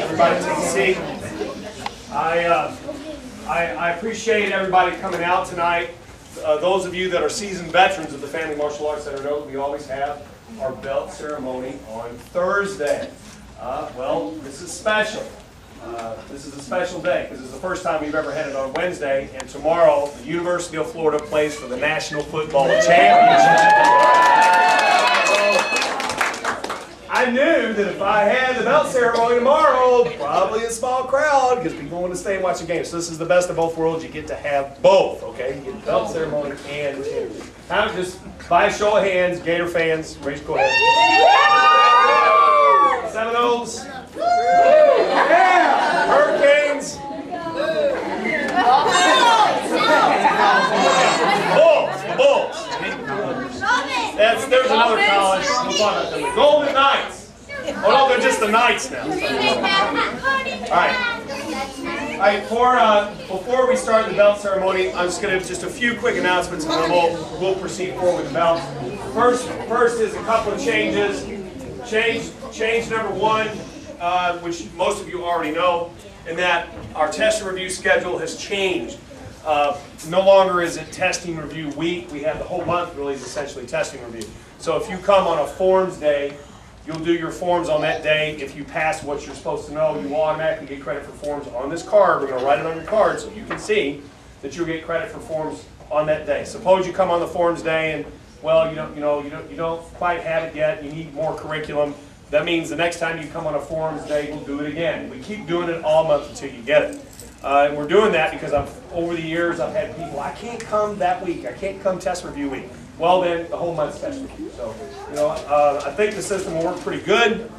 Everybody take a seat. I appreciate everybody coming out tonight. Those of you that are seasoned veterans of the Family Martial Arts Center know that we always have our belt ceremony on Thursday. Well, this is special. This is a special day because it's the first time we've ever had it on Wednesday, and tomorrow the University of Florida plays for the National Football Championship. I knew that if I had the belt ceremony tomorrow, probably a small crowd because people want to stay and watch the game. So this is the best of both worlds. You get to have both, okay? You get the belt ceremony and the championship. Now, just by a show of hands, Gator fans, raise go ahead. Seminoles. Yeah! Hurricanes. Bulls. There's another college. We'll talk about them. Golden Knights. Oh no, they're just the Knights now. All right. Before we start the belt ceremony, I'm just going to just a few quick announcements, and then we'll proceed forward with the belts. First is a couple of changes. Change number one, which most of you already know, in that our test and review schedule has changed. No longer is it testing review week. We have the whole month really is essentially testing review. So if you come on a forms day, you'll do your forms on that day. If you pass what you're supposed to know, you will automatically get credit for forms on this card. We're going to write it on your card so you can see that you'll get credit for forms on that day. Suppose you come on the forms day and, well, you don't quite have it yet. You need more curriculum. That means the next time you come on a forms day, we'll do it again. We keep doing it all month until you get it. And we're doing that because over the years I've had people, I can't come that week. I can't come test review week. Well then, the whole month's test review. So, I think the system will work pretty good.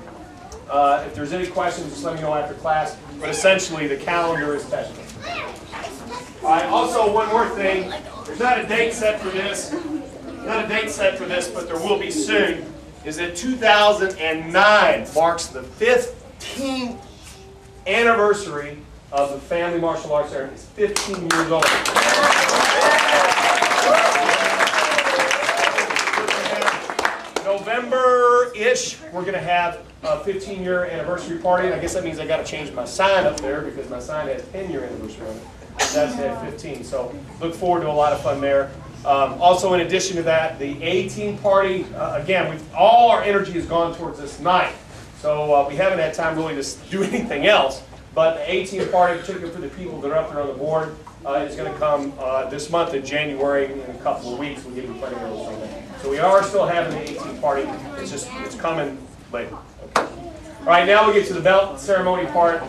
If there's any questions, just let me know after class. But essentially, the calendar is test review. All right. Also, one more thing. There's not a date set for this. But there will be soon. Is that 2009 marks the 15th anniversary of the Family Martial Arts Center. It's 15 years old. November-ish, we're going to have a 15-year anniversary party. I guess that means I got to change my sign up there because my sign has 10-year anniversary on it. That's at 15. So look forward to a lot of fun there. Also, in addition to that, the A-team party. Again, all our energy has gone towards this night. So we haven't had time really to do anything else. But the A-team party, particularly for the people that are up there on the board, is going to come this month in January in a couple of weeks. We'll give you plenty of those on that. So we are still having the A-team party. It's coming later. Okay. All right, now we get to the belt ceremony part.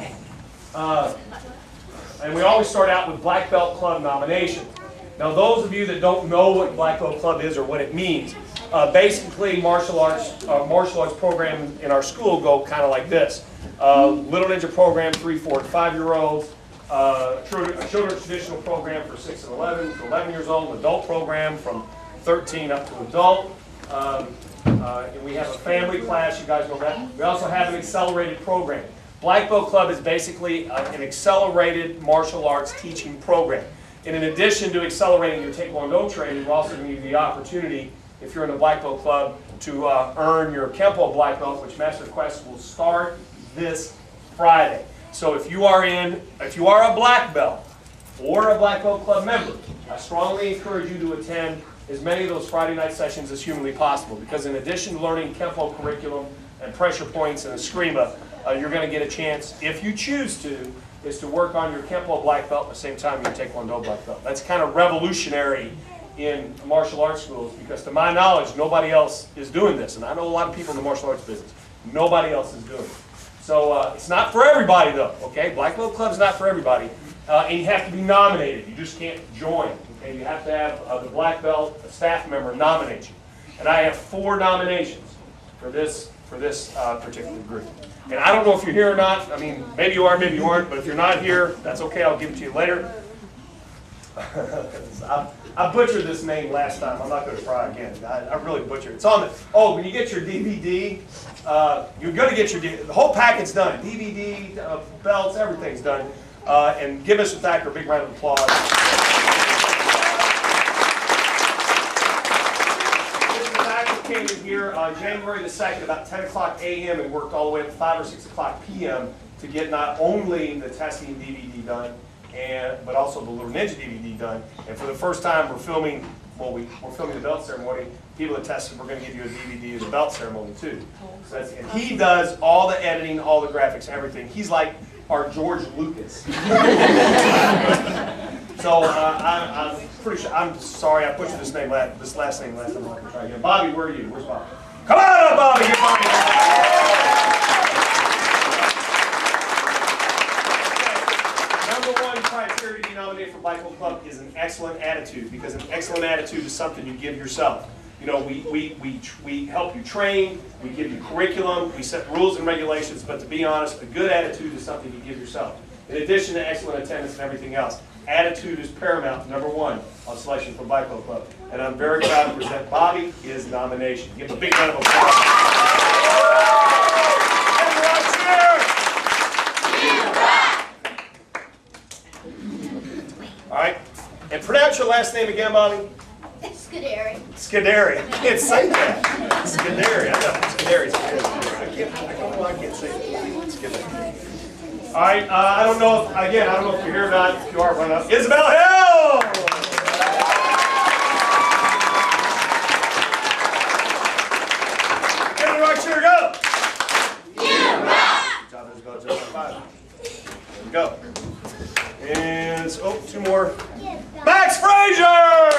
And we always start out with Black Belt Club nomination. Now, those of you that don't know what Black Belt Club is or what it means, basically martial arts program in our school go kind of like this. Little Ninja program, 3, 4, and 5-year-olds. Children's traditional program for 6 and 11 to 11 years old. Adult program from 13 up to adult. And we have a family class. You guys know that. We also have an accelerated program. Black Belt Club is basically an accelerated martial arts teaching program. And in addition to accelerating your Taekwondo training, we're also going to give you the opportunity, if you're in the Black Belt Club, to earn your Kempo Black Belt, which Master Quest will start this Friday. So if you are a black belt or a Black Belt Club member, I strongly encourage you to attend as many of those Friday night sessions as humanly possible, because in addition to learning Kempo curriculum and pressure points and eskrima, you're going to get a chance, if you choose to, is to work on your Kempo Black Belt at the same time your Taekwondo Black Belt. That's kind of revolutionary in martial arts schools, because to my knowledge, nobody else is doing this. And I know a lot of people in the martial arts business. Nobody else is doing it. So it's not for everybody, though, okay? Black Belt Club's not for everybody. And you have to be nominated. You just can't join, okay? You have to have the Black Belt, a staff member, nominate you. And I have 4 nominations for this particular group. And I don't know if you're here or not. I mean, maybe you are, maybe you aren't. But if you're not here, that's okay. I'll give it to you later. I butchered this name last time. I'm not going to try again. I really butchered it. It's on the. Oh, when you get your DVD, you're going to get your DVD. The whole packet's done. DVD, belts, everything's done. And give us, in fact, a big round of applause. came in here on January the 2nd about 10 o'clock a.m. and worked all the way up to 5 or 6 o'clock p.m. to get not only the testing DVD done, but also the Little Ninja DVD done. And for the first time, we're filming the belt ceremony. People that tested, we're going to give you a DVD of the belt ceremony too. So and he does all the editing, all the graphics, everything. He's like our George Lucas. So I'm pretty sure. I'm sorry I butchered this last name last time. I'm gonna try again. Bobby, where are you? Where's Bobby? Come on up, Bobby. Get Bobby. Okay. Number one criteria to be nominated for Black Belt Club is an excellent attitude, because an excellent attitude is something you give yourself. You know, we help you train, we give you curriculum, we set rules and regulations, but to be honest, a good attitude is something you give yourself. In addition to excellent attendance and everything else, attitude is paramount, number one, on selection for Black Belt Club. And I'm very proud to present Bobby his nomination. Give him a big round of applause. All right, and pronounce your last name again, Bobby. Scuderi. Scuderi. I can't say that. Scuderi. I know. Scuderi. I can't say it. Scuderi. All right. I don't know if you're here or not. If you are, run up. Isabel Hill! Get the right chair, go! You rock! Good job, Isabel. Just five. There we go. And, two more. Max Frazier!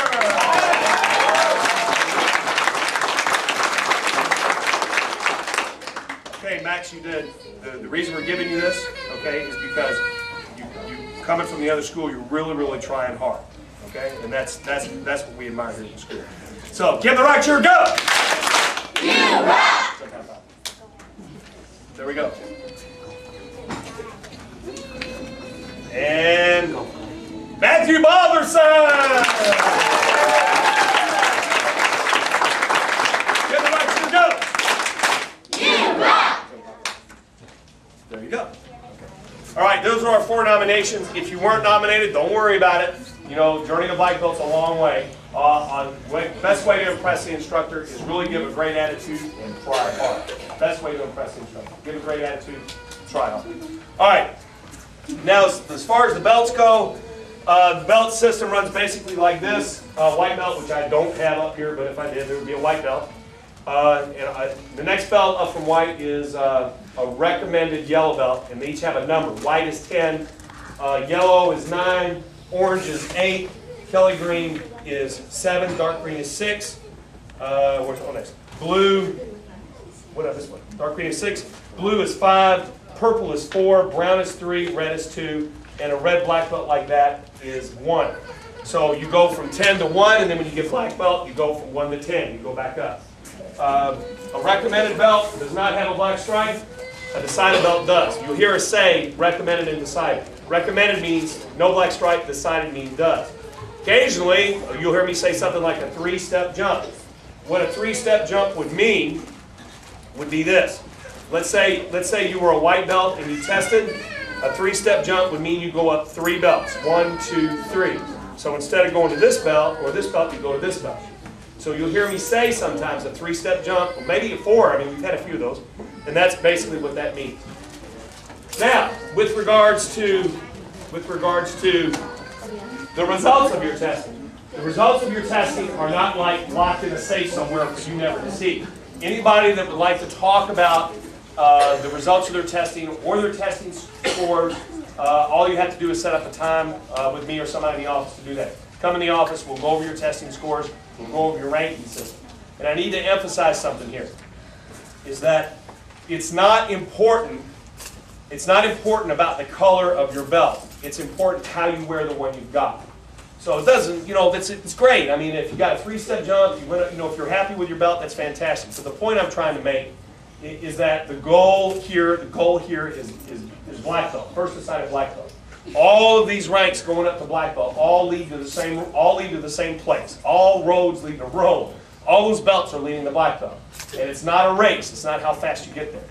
Okay, Max, you did. The reason we're giving you this, okay, is because you coming from the other school, you're really, really trying hard, okay, and that's what we admire here in the school. So, give the right cheer, go! You rock! There we go. And Matthew Balderson! Give the right cheer, go! You rock! There you go. All right, those are our 4 nominations. If you weren't nominated, don't worry about it. You know, Journey to Black Belt's a long way. Best way to impress the instructor is really give a great attitude and try hard. Best way to impress the instructor. Give a great attitude, try hard. All right. Now, as far as the belts go, the belt system runs basically like this. White belt, which I don't have up here, but if I did, there would be a white belt. The next belt up from white is a recommended yellow belt, and they each have a number. White is 10, yellow is 9, orange is 8, Kelly green is 7, dark green is 6. Where's next? Blue, what about this one? Dark green is 6, blue is 5, purple is 4, brown is 3, red is 2, and a red black belt like that is 1. So you go from 10 to 1, and then when you get black belt, you go from 1 to 10. You go back up. A recommended belt does not have a black stripe. A decided belt does. You'll hear us say recommended and decided. Recommended means no black stripe. Decided means does. Occasionally, you'll hear me say something like a 3-step jump. What a 3-step jump would mean would be this. Let's say you were a white belt and you tested. A 3-step jump would mean you go up 3 belts. 1, 2, 3. So instead of going to this belt or this belt, you go to this belt. So you'll hear me say sometimes a 3-step jump, or maybe a 4. I mean, we've had a few of those, and that's basically what that means. Now, with regards to the results of your testing, the results of your testing are not like locked in a safe somewhere for you never to see. Anybody that would like to talk about the results of their testing or their testing scores, all you have to do is set up a time with me or somebody in the office to do that. Come in the office, we'll go over your testing scores, we'll go over your ranking system. And I need to emphasize something here, is that it's not important about the color of your belt. It's important how you wear the one you've got. So it doesn't, it's great. I mean, if you got a 3-step jump, if you're happy with your belt, that's fantastic. So the point I'm trying to make is that the goal here is black belt, first decided black belt. All of these ranks going up to black belt all lead to the same place. All roads lead to Rome. All those belts are leading to black belt. And it's not a race. It's not how fast you get there.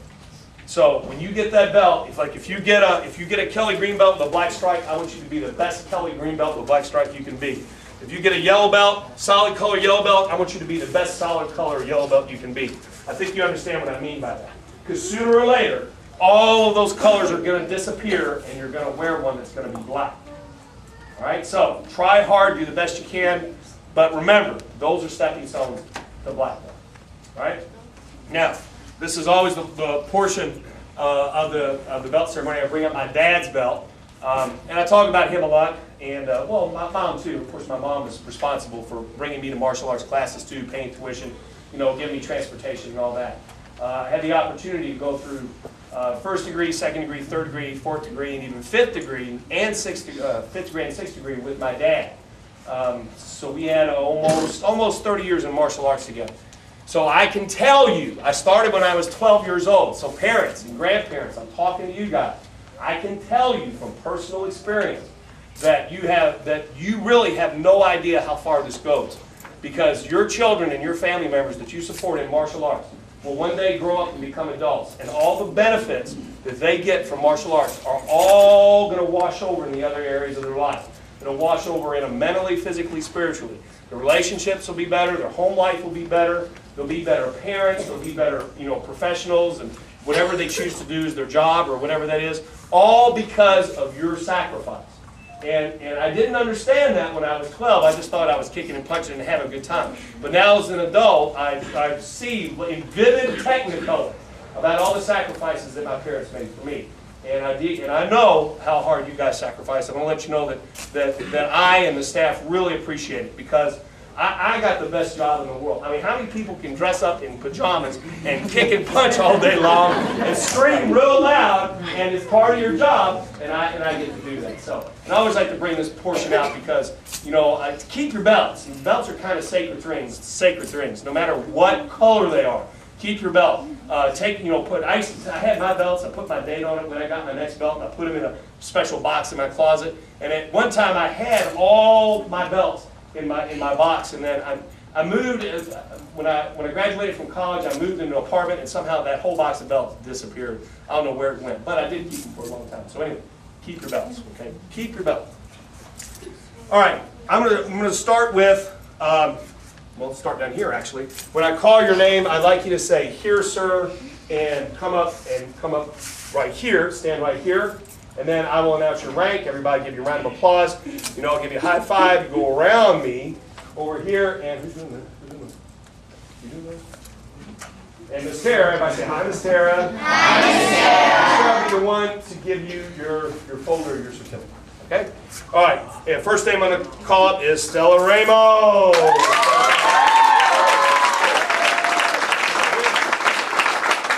So when you get that belt, if you get a Kelly green belt with a black stripe, I want you to be the best Kelly green belt with a black stripe you can be. If you get a yellow belt, solid color yellow belt, I want you to be the best solid color yellow belt you can be. I think you understand what I mean by that. Because sooner or later, all of those colors are going to disappear and you're going to wear one that's going to be black. All right, so try hard, do the best you can, but remember, those are stepping stones to black belt. All right? Now, this is always the portion of the belt ceremony. I bring up my dad's belt, and I talk about him a lot, and well, my mom too. Of course, my mom was responsible for bringing me to martial arts classes too, paying tuition, you know, giving me transportation and all that. I had the opportunity to go through first degree, second degree, third degree, fourth degree, and even fifth degree and fifth degree and sixth degree with my dad. So we had almost 30 years in martial arts together. So I can tell you, I started when I was 12 years old. So parents and grandparents, I'm talking to you guys. I can tell you from personal experience that you really have no idea how far this goes, because your children and your family members that you support in martial arts will one day grow up and become adults, and all the benefits that they get from martial arts are all going to wash over in the other areas of their life. It'll wash over in them mentally, physically, spiritually. The relationships will be better, their home life will be better, they'll be better parents, they'll be better, you know, professionals, and whatever they choose to do is their job or whatever that is, all because of your sacrifice. And I didn't understand that when I was 12. I just thought I was kicking and punching and having a good time. But now as an adult, I see in vivid technicolor about all the sacrifices that my parents made for me. And I know how hard you guys sacrifice. I want to let you know that I and the staff really appreciate it, because I got the best job in the world. I mean, how many people can dress up in pajamas and kick and punch all day long and scream real loud, and it's part of your job, and I get to do that. So, and I always like to bring this portion out because, you know, keep your belts. And belts are kind of sacred rings, no matter what color they are. Keep your belt. I had my belts, I put my date on it when I got my next belt, and I put them in a special box in my closet. And at one time I had all my belts in my box, and then I moved, when I graduated from college, I moved into an apartment, and somehow that whole box of belts disappeared. I don't know where it went, but I did keep them for a long time. So anyway, keep your belts, okay? Keep your belt. All right, I'm gonna start with, well, let's start down here actually. When I call your name, I'd like you to say, "Here, sir," and come up right here, stand right here. And then I will announce your rank. Everybody give you a round of applause. You know, I'll give you a high five. You go around me over here. And who's doing that? Who's doing that? You doing that? And Miss Tara. Everybody say hi, Miss Tara. Hi, Miss Tara. I'll be the one to give you your folder, your certificate. Okay? All right. And first name I'm going to call up is Stella Ramos.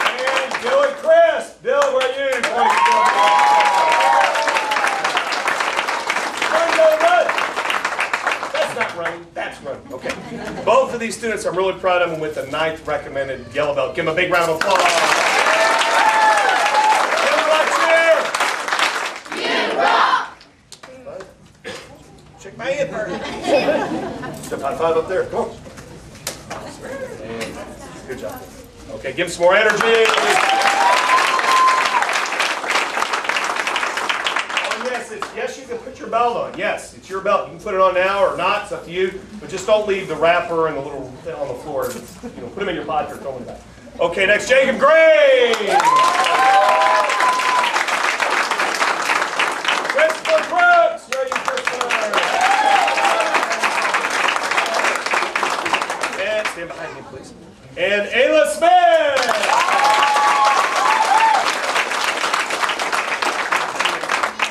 And Bill and Chris. Bill, where are you? That's right. Okay. Both of these students, I'm really proud of them with the 9th recommended yellow belt. Give them a big round of applause. You rock! Shake my hand. Step high five up there. Come on. Good job. Okay, give them some more energy. Yes, you can put your belt on. Yes, it's your belt. You can put it on now or not. It's up to you. But just don't leave the wrapper and the little thing on the floor. You know, put them in your pocket or throw them back. Okay, next, Jacob Gray. Christopher Brooks. Where are you, Christopher? And stand behind me, please. And Ayla Smith.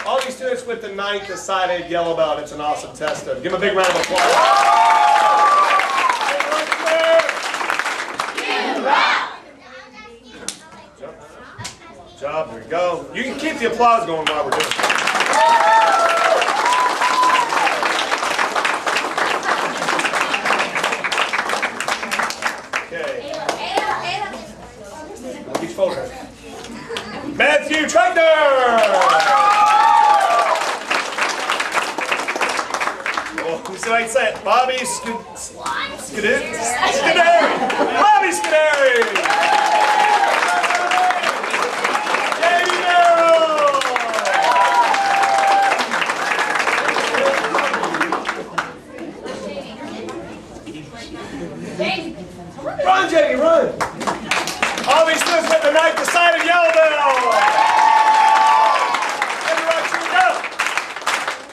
All these students with the 9th decided yellow belt. It's an awesome test. Give them a big round of applause. You rock! Good job. There you go. You can keep the applause going while we're doing it. Okay. Each folder. Matthew Tregner. I can say it. Bobby Scuderi. Bobby Scuderi. Jamie Merrill. Run, Jackie, run. All these students with the night decided yellow bell.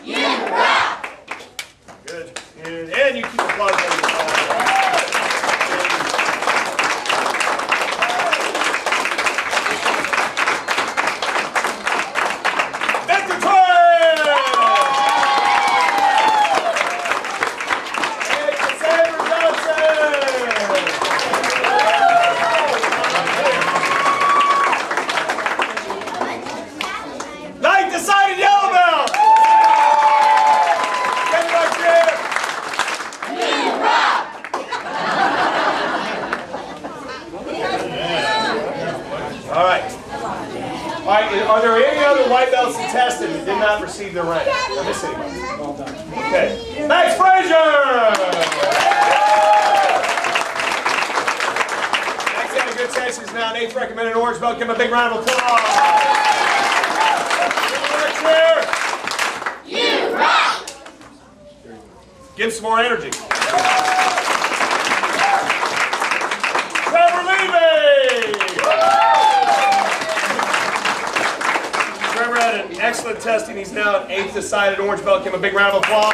You rock! Good. And you keep the plug on your side. Victor Twin! And Cassandra Johnson! Night decided yellow bell! Get back here! You rock! All right. All right, are there any other white belts that tested that did not receive their rank? Did I miss anybody? Okay. Max Frazier! Max had a good test. He's now an 8th recommended orange belt. Give him a big round of applause. Max here. You rock! Give him some more energy. Trevor Levy! Trevor had an excellent testing. He's now an 8th decided orange belt. Give him a big round of applause.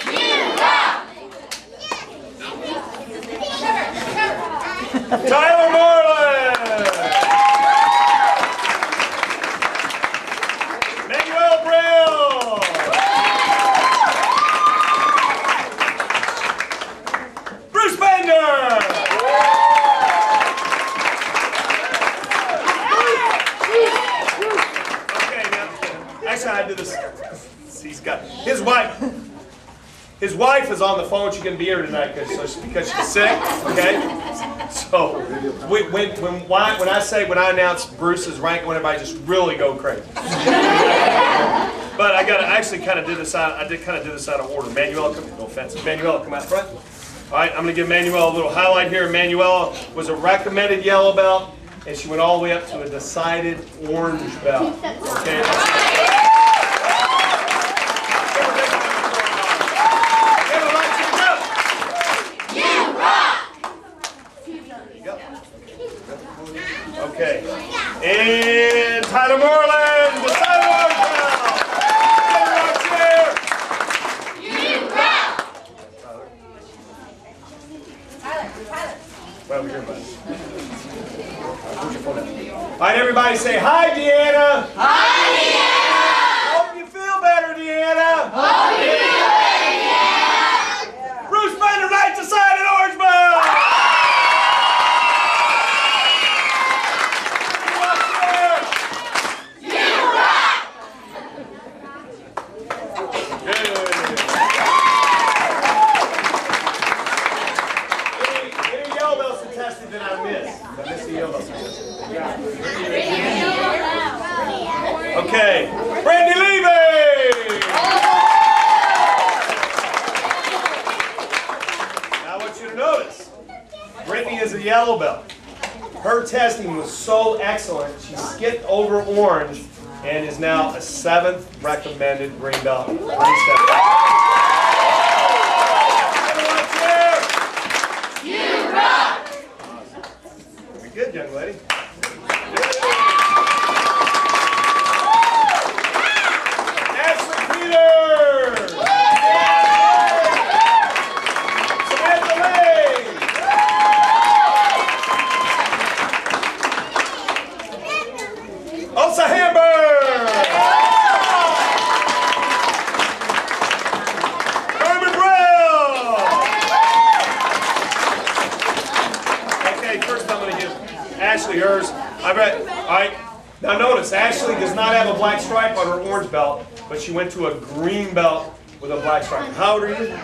You rock! Tyler Moreland! Manuel Brill! Bruce Bender! Okay, now, actually I do this. He's got his wife. His wife is on the phone. She couldn't be here tonight because she's sick. Okay. So when I announce Bruce's rank, when everybody just really go crazy. But I actually kind of did this out. I did kind of do this out of order. Manuel, come no offense. Manuel, come out front. All right, I'm going to give Manuel a little highlight here. Manuel was a recommended yellow belt, and she went all the way up to a decided orange belt. Okay. You rock! Okay. And Tyler Moreland, decided orange belt. You rock! Right over here, buddy. Where's your phone at? All right, everybody say hi, Deanna. Hi, Deanna! Hope you feel better, Deanna. Hope you feel better, Deanna! Bruce Bender, night decided orange belt. You rock! Any yellow belts that tested that I missed? I missed the yellow belts that tested. Okay, Brandy Levy! Now I want you to notice, Brittany is a yellow belt. Her testing was so excellent, she skipped over orange and is now a 7th recommended green belt. You rock! Very good, young lady. Ashley Peters! Samantha Lane! Elsa Hamburg! Herman Brill! Okay, first I'm going to give Ashley hers. All right. Now notice, Ashley does not have a black stripe on her orange belt, but she went to a green belt with a black stripe. How old are you?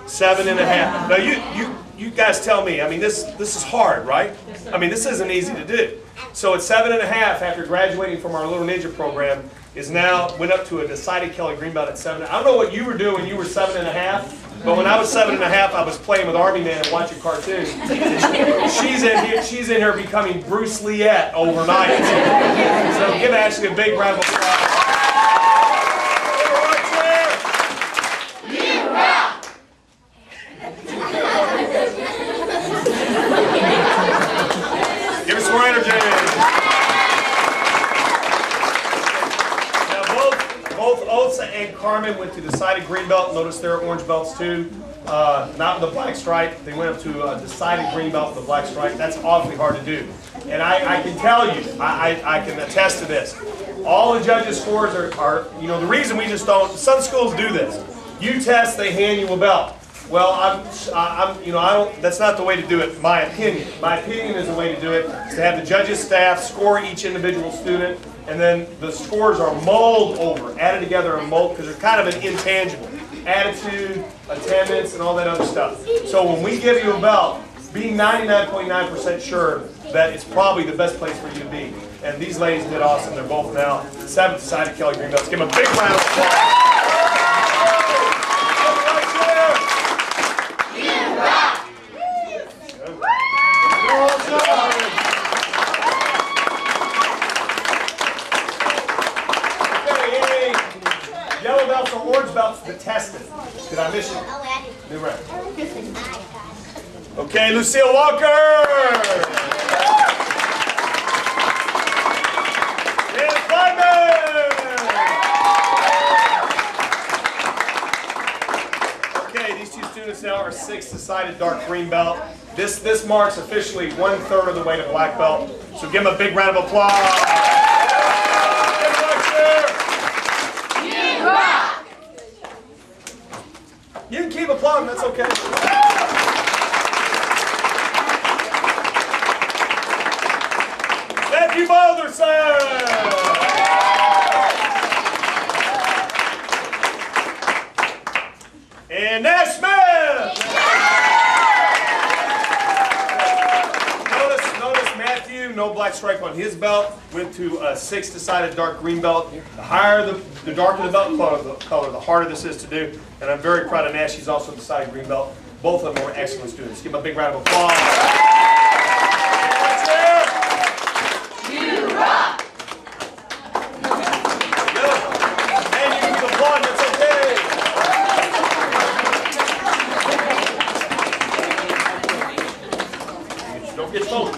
7.5. Now you guys tell me. I mean, this is hard, right? I mean, this isn't easy to do. So at 7.5, after graduating from our Little Ninja program, went up to a decided Kelly green belt at 7. I don't know what you were doing when you were 7.5. But when I was 7.5, I was playing with Army Man and watching cartoons. She's in here becoming Bruce Leette overnight. So give Ashley a big round of applause. You rock! Notice their orange belts too. Not with a black stripe. They went up to a decided green belt with a black stripe. That's awfully hard to do. And I can tell you, I can attest to this. All the judges' scores are, you know, the reason we just don't, some schools do this. You test, they hand you a belt. Well, you know, I don't, that's not the way to do it, my opinion. My opinion is the way to do it, is to have the judges' staff score each individual student, and then the scores are mulled over, added together and mulled, because they're kind of an intangible. Attitude, attendance, and all that other stuff. So when we give you a belt, be 99.9% sure that it's probably the best place for you to be. And these ladies did awesome. They're both now 7th decided Kelly green belts. Give them a big round of applause. Yellow belts or orange belts to test it. Did I miss you? New round. Okay, Lucille Walker. Dan Kleinman. Okay, these two students now are 6th decided dark green belt. This marks officially 1/3 of the way to black belt. So give them a big round of applause. You can keep applauding, that's okay. Matthew Balderson! And Nash Smith! Notice Matthew, no black stripe on his belt, went to a 6th decided dark green belt. The higher the darker the belt color, the harder this is to do. And I'm very proud of Nash. He's also decided green belt. Both of them were excellent students. Give them a big round of applause. You rock! And you can applaud, that's okay. Don't get smoke.